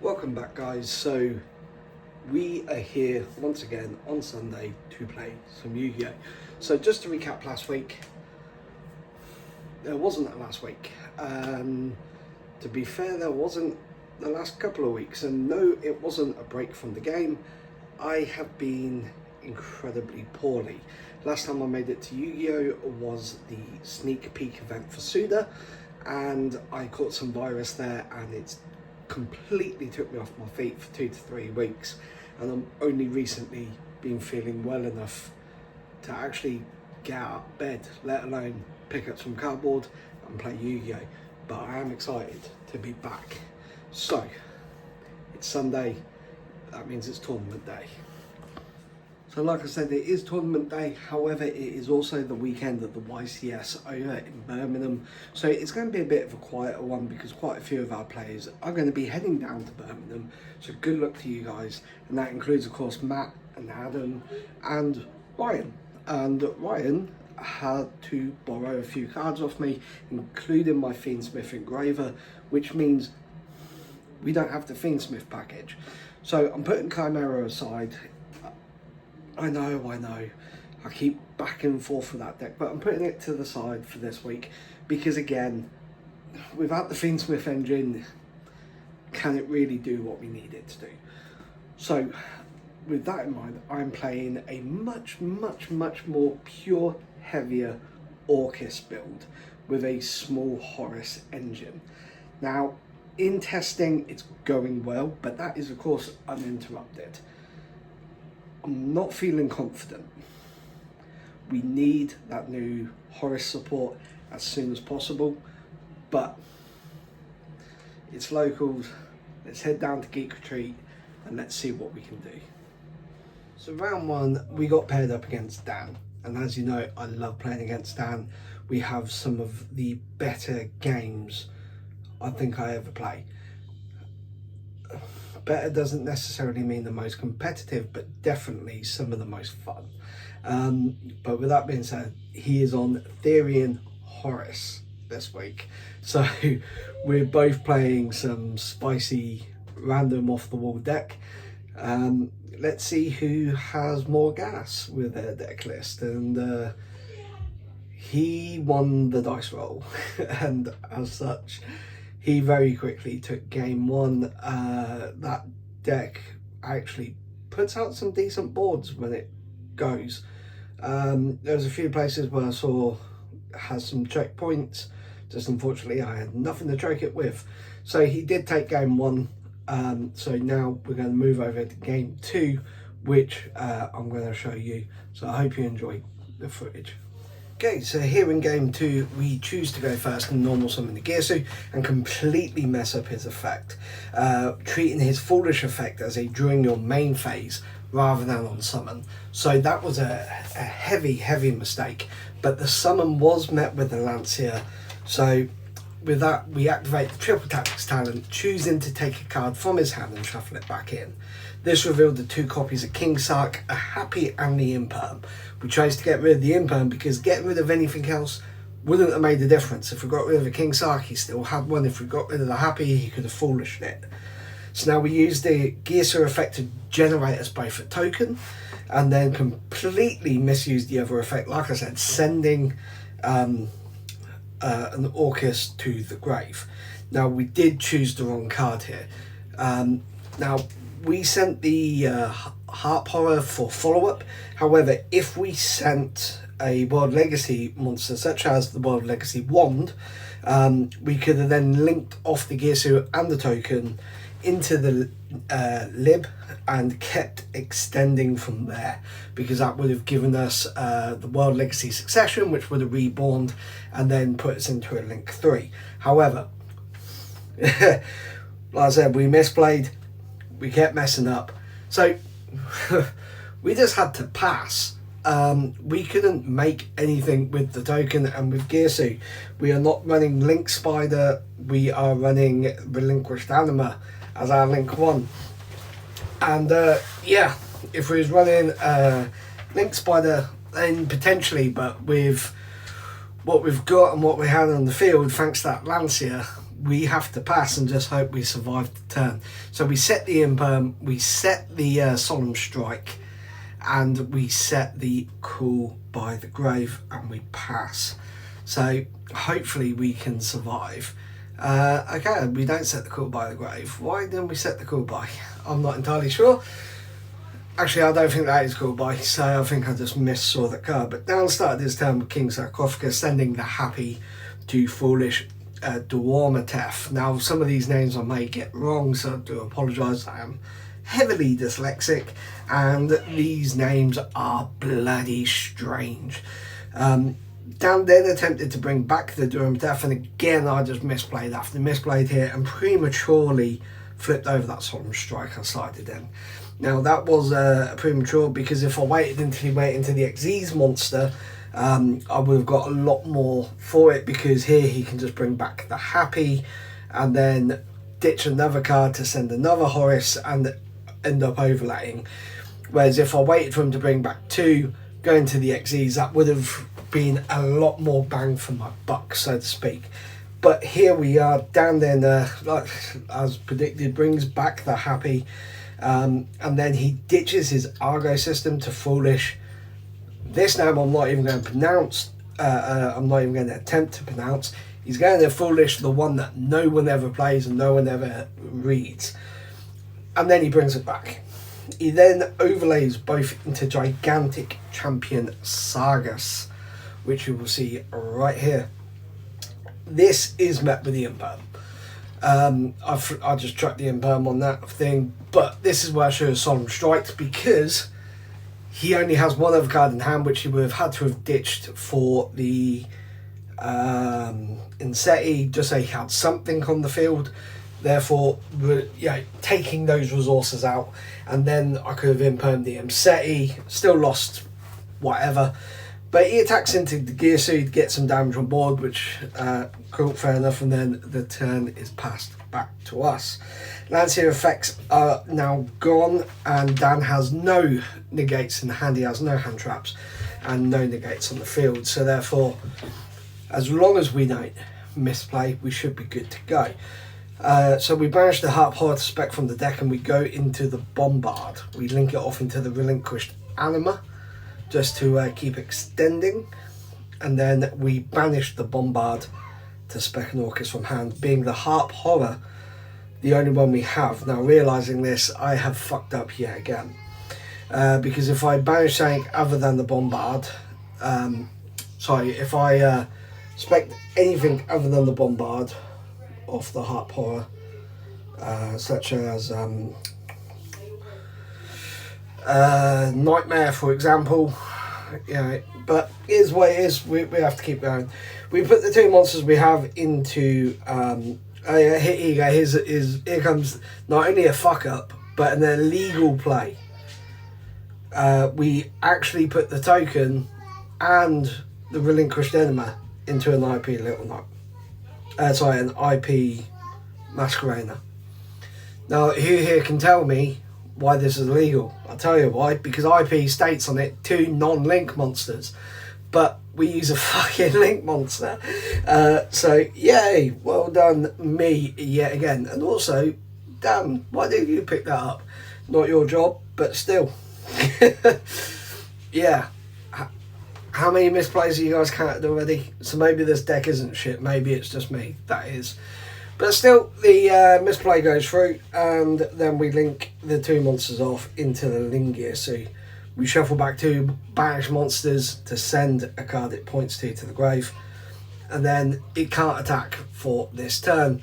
Welcome back, guys. So we are here once again on Sunday to play some Yu-Gi-Oh. So just to recap last week, there wasn't a last week. To be fair, there wasn't the last couple of weeks, and no, it wasn't a break from the game. I have been incredibly poorly. Last time I made it to Yu-Gi-Oh was the sneak peek event for Suda, and I caught some virus there, and it's completely took me off my feet for 2 to 3 weeks, and I'm only recently been feeling well enough to actually get out of bed, let alone pick up some cardboard and play Yu-Gi-Oh. But I am excited to be back. So it's Sunday, that means it's tournament day. So like I said, it is tournament day, however it is also the weekend of the YCS over in Birmingham. So it's going to be a bit of a quieter one because quite a few of our players are going to be heading down to Birmingham. So good luck to you guys. And that includes, of course, Matt and Adam and Ryan. And Ryan had to borrow a few cards off me, including my Fiendsmith Engraver, which means we don't have the Fiendsmith package. So I'm putting Chimera aside. I know, I keep back and forth with that deck, but I'm putting it to the side for this week because, again, without the Fiendsmith engine, can it really do what we need it to do? So with that in mind, I'm playing a much more pure, heavier Orcus build with a small Horus engine. Now, in testing, it's going well, but that is, of course, uninterrupted. I'm not feeling confident. We need that new Horus support as soon as possible, but it's locals. Let's head down to Geek Retreat and let's see what we can do. So round one, we got paired up against Dan, and as you know, I love playing against Dan. We have some of the better games I think I ever play. Better doesn't necessarily mean the most competitive, but definitely some of the most fun. But with that being said, he is on Therian Horus this week. So we're both playing some spicy, random off-the-wall deck. Let's see who has more gas with their deck list. And he won the dice roll. And as such, he very quickly took game one. That deck actually puts out some decent boards when it goes. There's a few places where I saw has some checkpoints. Just unfortunately, I had nothing to choke it with. So he did take game one. So now we're going to move over to game two, which I'm going to show you. So I hope you enjoy the footage. Okay, so here in game two, we choose to go first and normal summon the Yugioh and completely mess up his effect, treating his foolish effect as a during your main phase rather than on summon. So that was a heavy mistake, but the summon was met with the Lancia. So with that, we activate the triple tactics talent, choosing to take a card from his hand and shuffle it back in. This revealed the 2 copies of King Sark, a Happy and the Imperm. We chose to get rid of the Imperm because getting rid of anything else wouldn't have made a difference. If we got rid of the King Sark, he still had one. If we got rid of the Happy, he could have foolished it. So now we use the Yugioh effect to generate us both a token, and then completely misuse the other effect, like I said, sending an Orcus to the grave. Now we did choose the wrong card here. Now we sent the Harp Horror for follow-up. However, if we sent a World Legacy monster such as the World Legacy Wand, we could have then linked off the Yugioh and the token into the lib and kept extending from there, because that would have given us the World Legacy Succession, which would have reborn and then put us into a link 3. However, like I said, we misplayed, we kept messing up, so we just had to pass. We couldn't make anything with the token, and with Yugioh we are not running Link Spider, we are running Relinquished Anima as our link 1. And yeah, if we was running Link Spider, then potentially, but with what we've got and what we had on the field, thanks to that Lancia, we have to pass and just hope we survive the turn. So we set the imperm, we set the solemn strike, and we set the call by the grave, and we pass. So hopefully we can survive. Okay, we don't set the call by the grave. Why didn't we set the call by? I'm not entirely sure. Actually, I don't think that is called by, so I think I just missaw the card. But Dan started his turn with King Sarcophagus, sending the happy to foolish Dwarmatef. Now, some of these names I may get wrong, so I do apologise. I am heavily dyslexic, and these names are bloody strange. Dan then attempted to bring back the Dwarmatef, and again I just misplayed after misplayed here and prematurely flipped over that solemn strike I slided in. Now that was premature, because if I waited until he went into the Xyz monster, I would have got a lot more for it, because here he can just bring back the happy and then ditch another card to send another Horus and end up overlaying. Whereas if I waited for him to bring back two, go into the Xyz, that would have been a lot more bang for my buck, so to speak. But here we are. Dan then, like, as predicted, brings back the happy, and then he ditches his Argo system to foolish. This name I'm not even going to pronounce. I'm not even going to attempt to pronounce. He's going to foolish the one that no one ever plays and no one ever reads. And then he brings it back. He then overlays both into gigantic champion Sagas, which you will see right here. This is met with the imperm. I just tracked the imperm on that thing, but this is where I show a solemn strikes, because he only has one other card in hand, which he would have had to have ditched for the Inseti, just so he had something on the field. Therefore, taking those resources out, and then I could have impermed the Inseti, still lost whatever. But he attacks into the gear suit, gets some damage on board, which, cool, fair enough, and then the turn is passed back to us. Lancier effects are now gone, and Dan has no negates in the hand. He has no hand traps and no negates on the field. So therefore, as long as we don't misplay, we should be good to go. So we banish the Harp Horror spec from the deck, and we go into the Bombard. We link it off into the Relinquished Anima, just to keep extending, and then we banish the Bombard to spec an Orcus from hand, being the Harp Horror the only one we have. Now, realising this, I have fucked up yet again, because if I banish something other than the Bombard, if I spec anything other than the Bombard off the Harp Horror, such as Nightmare, for example, but here's what it is. We have to keep going. We put the two monsters we have into here you go. Here comes not only a fuck up, but an illegal play. We actually put the token and the Relinquished Enema into an IP Little Knight. An IP Masquerader. Now, who here can tell me why this is illegal? I'll tell you why. Because IP states on it 2 non-link monsters, but we use a fucking link monster. So yay, well done me yet again. And also, damn, why did you pick that up? Not your job, but still. Yeah. How many misplays have you guys counted already? So maybe this deck isn't shit, maybe it's just me. That is. But still, the misplay goes through, and then we link the 2 monsters off into the Lingir. So we shuffle back 2 banish monsters to send a card it points to the grave, and then it can't attack for this turn.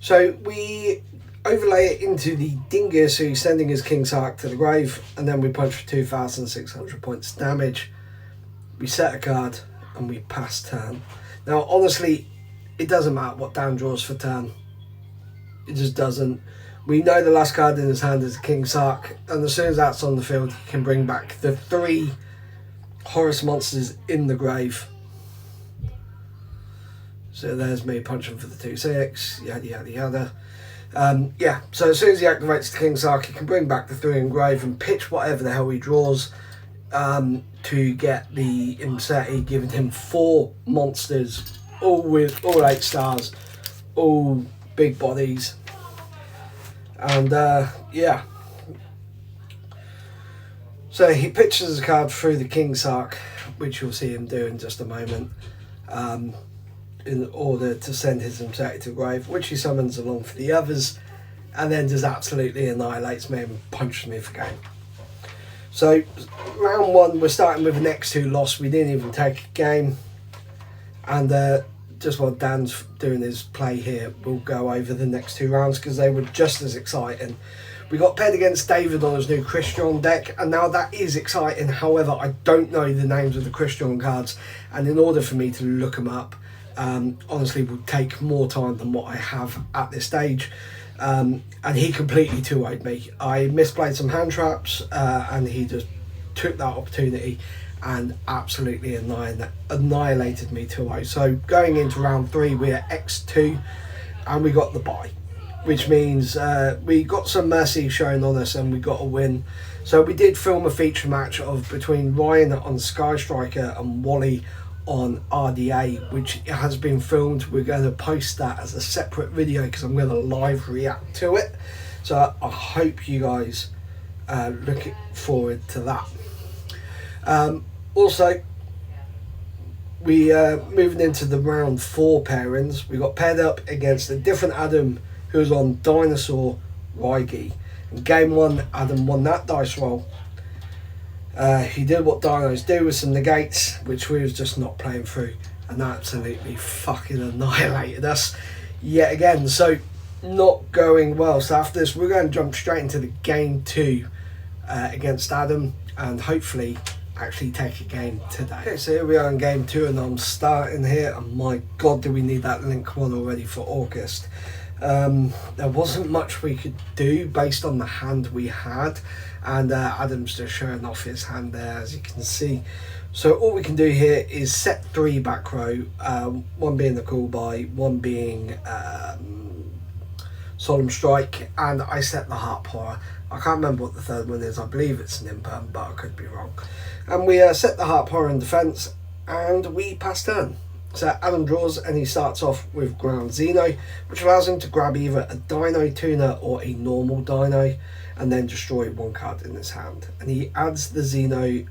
So we overlay it into the Dingir, so sending his King Sark to the grave, and then we punch for 2,600 points damage. We set a card and we pass turn. Now, honestly, it doesn't matter what Dan draws for turn. It just doesn't. We know the last card in his hand is the King Sark, and as soon as that's on the field, he can bring back the 3 Horus monsters in the grave. So there's me punching for the 2/6, yada yada yada. So as soon as he activates the King Sark, he can bring back the 3 in grave and pitch whatever the hell he draws to get the Imseti, giving him 4 monsters, all with all 8 stars, all big bodies, and yeah. So he pitches a card through the King's Arc, which you'll see him do in just a moment, in order to send his Mseti to the grave, which he summons along for the others, and then just absolutely annihilates me and punches me for game. So round one, we're starting with an X2 loss. We didn't even take a game, and just while Dan's doing his play here, we'll go over the next 2 rounds because they were just as exciting. We got paired against David on his new Christian deck, and now that is exciting. However, I don't know the names of the Christian cards, and in order for me to look them up, honestly, will take more time than what I have at this stage. And he completely 2-0'd me. I misplayed some hand traps, and he just took that opportunity and absolutely annihilated me 2-0. So going into round 3, we're X2, and we got the bye, which means we got some mercy shown on us and we got a win. So we did film a feature match of between Ryan on Sky Striker and Wally on RDA, which has been filmed. We're going to post that as a separate video because I'm going to live react to it. So I hope you guys look forward to that. Also, we moving into the round 4 pairings. We got paired up against a different Adam who was on Dinosaur Raigi. In game 1, Adam won that dice roll. He did what dinos do with some negates, which we was just not playing through, and absolutely fucking annihilated us yet again. So not going well. So after this, we're going to jump straight into the game 2 against Adam, and hopefully actually take a game today. Okay, so here we are in game 2, and I'm starting here, and my god, do we need that link 1 already for August. There wasn't much we could do based on the hand we had, and Adam's just showing off his hand there, as you can see. So all we can do here is set 3 back row, 1 being the Cool Buy, 1 being Solemn Strike, and I set the Heart Horror. I can't remember what the third one is. I believe it's an Imperm, but I could be wrong. And we set the Heart Horror in defence, and we pass turn. So Adam draws, and he starts off with Ground Xeno, which allows him to grab either a Dino Tuner or a normal Dino, and then destroy 1 card in his hand. And he adds the Xeno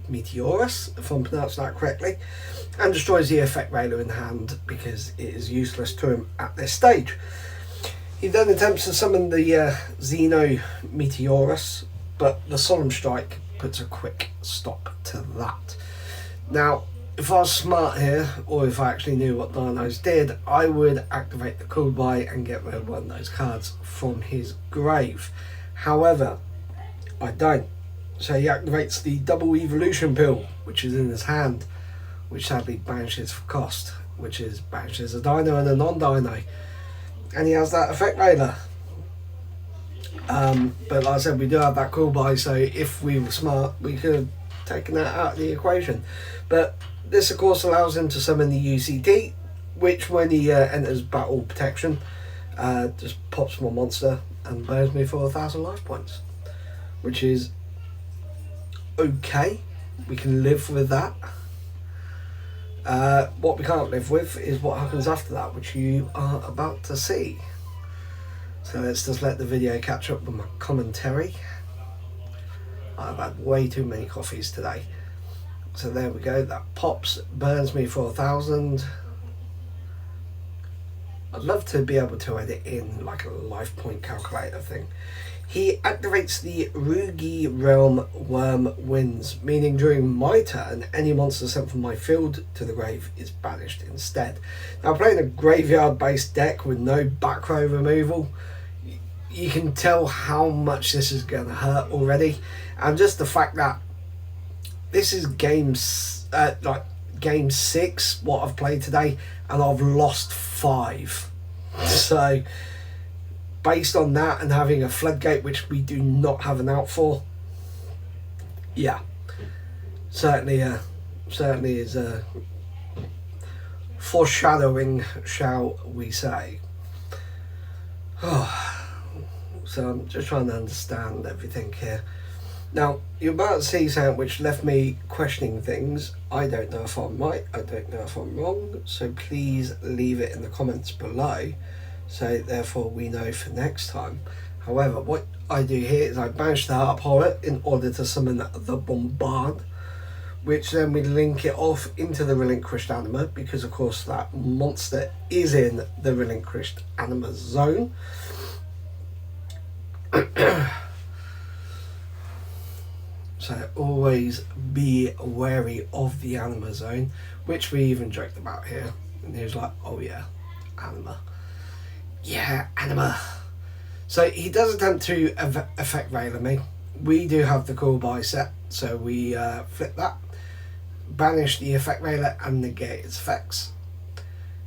Meteorus, if I'm pronouncing that correctly, and destroys the Effect Railer in hand because it is useless to him at this stage. He then attempts to summon the Xeno Meteorus, but the Solemn Strike puts a quick stop to that. Now, if I was smart here, or if I actually knew what Dinos did, I would activate the Cool Buy and get rid of 1 of those cards from his grave. However, I don't. So he activates the Double Evolution Pill, which is in his hand, which sadly banishes for cost, which is banishes a Dino and a non-Dino. And he has that Effect Railer. But like I said, we do have that Cool Buy, so if we were smart, we could have taken that out of the equation. But this of course allows him to summon the UCT, which when he enters battle protection, just pops my monster and burns me for 1,000 life points, which is okay. We can live with that. What we can't live with is what happens after that, which you are about to see. So let's just let the video catch up with my commentary. I've had way too many coffees today. So there we go, that pops, burns me for 1,000. I'd love to be able to edit in like a life point calculator thing. He activates the Rugi Realm Worm Winds, meaning during my turn, any monster sent from my field to the grave is banished instead. Now, playing a graveyard-based deck with no back row removal, you can tell how much this is going to hurt already. And just the fact that this is game 6, what I've played today, and I've lost 5. So based on that and having a floodgate, which we do not have an out for, yeah, certainly is a foreshadowing, shall we say. So I'm just trying to understand everything here. Now, you're about to see something which left me questioning things. I don't know if I'm right, I don't know if I'm wrong, so please leave it in the comments below, so therefore we know for next time. However, what I do here is I banish the Heart Horror in order to summon the Bombard, which then we link it off into the Relinquished Anima, because of course that monster is in the Relinquished Anima zone. So always be wary of the Anima zone, which we even joked about here. And he was like, oh yeah, Anima. Yeah, Anima. So he does attempt to effect Veiler me. We do have the Cool Buy set, so we flip that, banish the effect Veiler and negate its effects.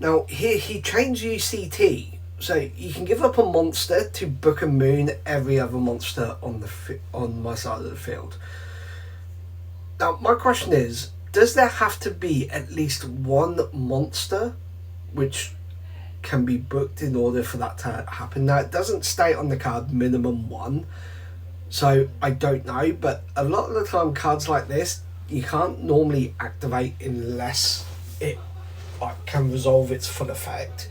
Now here he changed UCT, so you can give up a monster to book and moon every other monster on my side of the field. Now my question is, does there have to be at least one monster which can be booked in order for that to happen? Now it doesn't state on the card minimum one, so I don't know, but a lot of the time cards like this you can't normally activate unless it can resolve its full effect.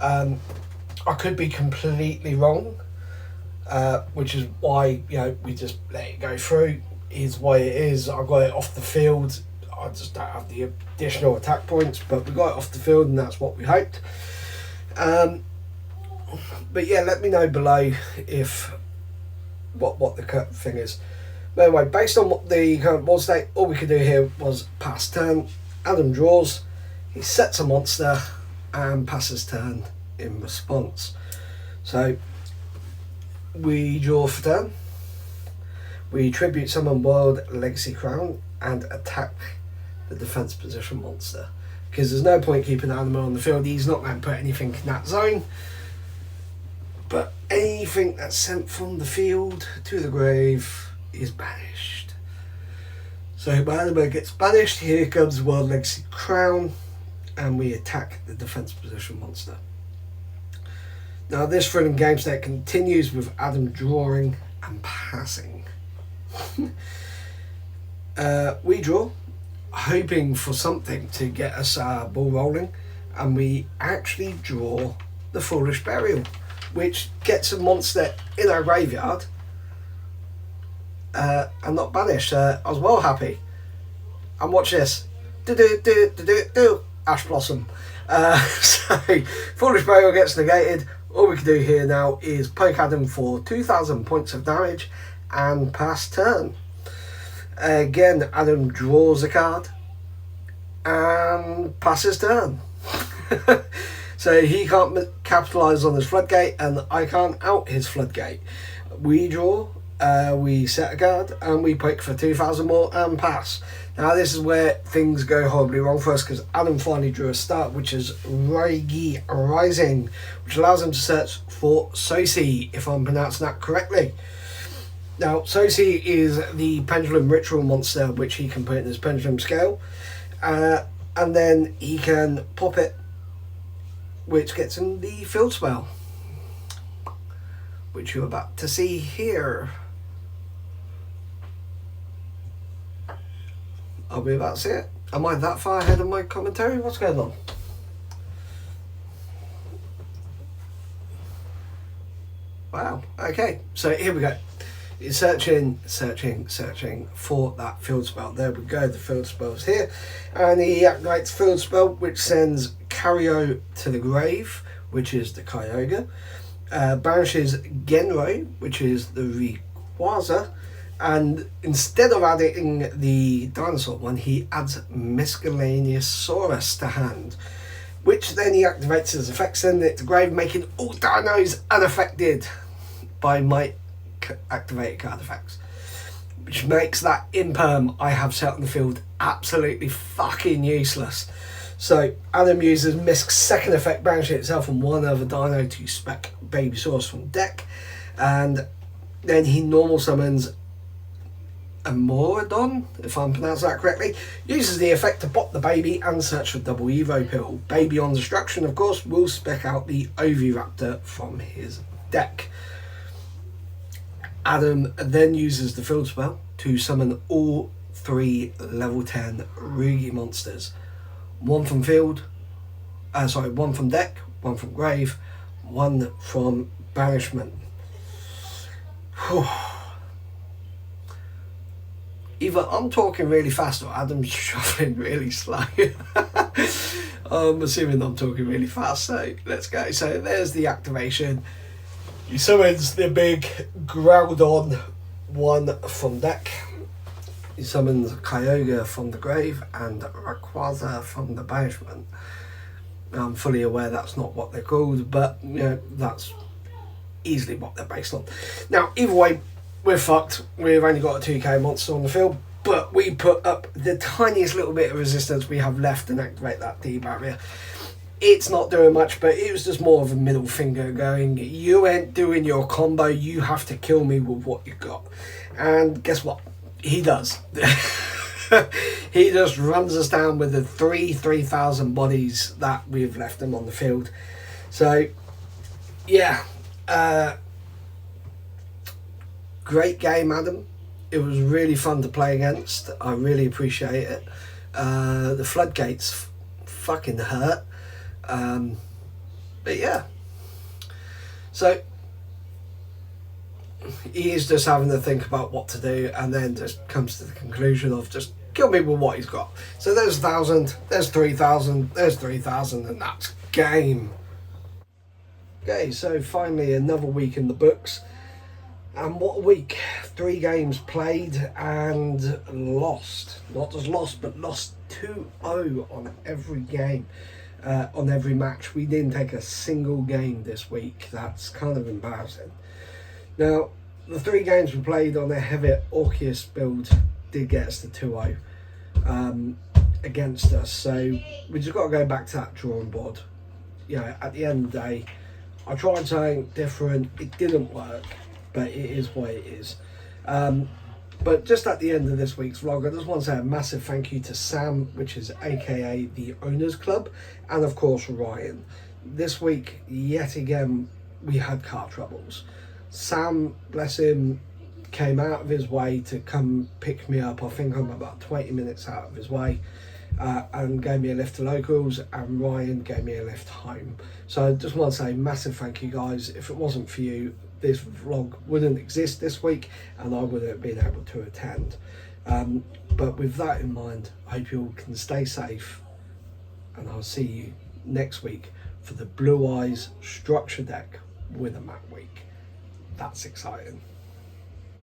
I could be completely wrong, which is why, you know, we just let it go through. Is why it is. I got it off the field. I just don't have the additional attack points, but we got it off the field, and that's what we hoped. But yeah, let me know below if what the thing is. But anyway, based on what the current board state, all we could do here was pass turn. Adam draws. He sets a monster and passes turn in response. So we draw for turn. We tribute summon World Legacy Crown and attack the defense position monster, because there's no point keeping Anima on the field. He's not going to put anything in that zone, but anything that's sent from the field to the grave is banished. So Anima gets banished. Here comes World Legacy Crown, and we attack the defense position monster. Now this thrilling game state continues with Adam drawing and passing. We draw, hoping for something to get us ball rolling, and we actually draw the Foolish Burial, which gets a monster in our graveyard and not banished. I was well happy. And watch this. Ash Blossom. So Foolish Burial gets negated. All we can do here now is poke Adam for 2,000 points of damage and pass turn. Again, Adam draws a card and passes turn. So he can't capitalise on his floodgate, and I can't out his floodgate. We draw, we set a card, and we poke for 2,000 more and pass. Now this is where things go horribly wrong for us, because Adam finally drew a start, which is Reigi Rising, which allows him to search for Sosi, if I'm pronouncing that correctly. Now, Sosi is the Pendulum Ritual monster, which he can put in his Pendulum Scale. And then he can pop it, which gets him the Field Spell, which you're about to see here. Are we about to see it? Am I that far ahead of my commentary? What's going on? Wow, okay, so here we go. It's searching for that Field Spell. There we go, the Field Spell's here. And he activates Field Spell, which sends Cario to the grave, which is the Kyogre. Banishes Genro, which is the Rayquaza. And instead of adding the dinosaur one, he adds Miscellaneousaurus to hand, which then he activates his effect, sending it to grave, making all dinos unaffected by my activated card effects, which makes that imperm I have set on the field absolutely fucking useless. So Adam uses Misk's second effect, banishing itself and one other dino to spec Babysaurus from deck, and then he normal summons Amorodon, if I'm pronouncing that correctly, uses the effect to pop the baby and search for double Evo Pill. Baby on destruction, of course, will spec out the Oviraptor from his deck. Adam then uses the field spell to summon all 3 level 10 Rugi monsters. One from field, one from deck, one from grave, one from banishment. Whew. Either I'm talking really fast or Adam's shuffling really slow. I'm assuming I'm talking really fast, so let's go. So there's the activation. He summons the big Groudon one from deck. He summons Kyogre from the grave and Rayquaza from the banishment. I'm fully aware that's not what they're called, but you know, that's easily what they're based on. Now, either way, we're fucked. We've only got a 2k monster on the field, but we put up the tiniest little bit of resistance we have left and activate that D barrier. It's not doing much, but it was just more of a middle finger going, you ain't doing your combo, you have to kill me with what you got. And guess what? He does. He just runs us down with the 3,000 bodies that we've left him on the field. So, yeah. Great game, Adam. It was really fun to play against. I really appreciate it. The floodgates fucking hurt. But yeah. So, he is just having to think about what to do and then just comes to the conclusion of just kill me with what he's got. So there's 1,000, there's 3,000, there's 3,000, and that's game. Okay, so finally another week in the books. And what a week. 3 games played and lost. Not just lost, but lost 2-0 on every game. On every match. We didn't take a single game this week. That's kind of embarrassing. Now, the 3 games we played on a heavy Orcus build did get us to 2-0 against us. So we just got to go back to that drawing board. You know, at the end of the day, I tried something different. It didn't work, but it is what it is. But just at the end of this week's vlog, I just want to say a massive thank you to Sam, which is aka the Owners Club, and of course Ryan. This week, yet again, we had car troubles. Sam, bless him, came out of his way to come pick me up. I think I'm about 20 minutes out of his way, and gave me a lift to locals, and Ryan gave me a lift home. So I just want to say massive thank you guys. If it wasn't for you, this vlog wouldn't exist this week and I wouldn't have been able to attend. But with that in mind, I hope you all can stay safe, and I'll see you next week for the Blue Eyes structure deck with a map week. That's exciting.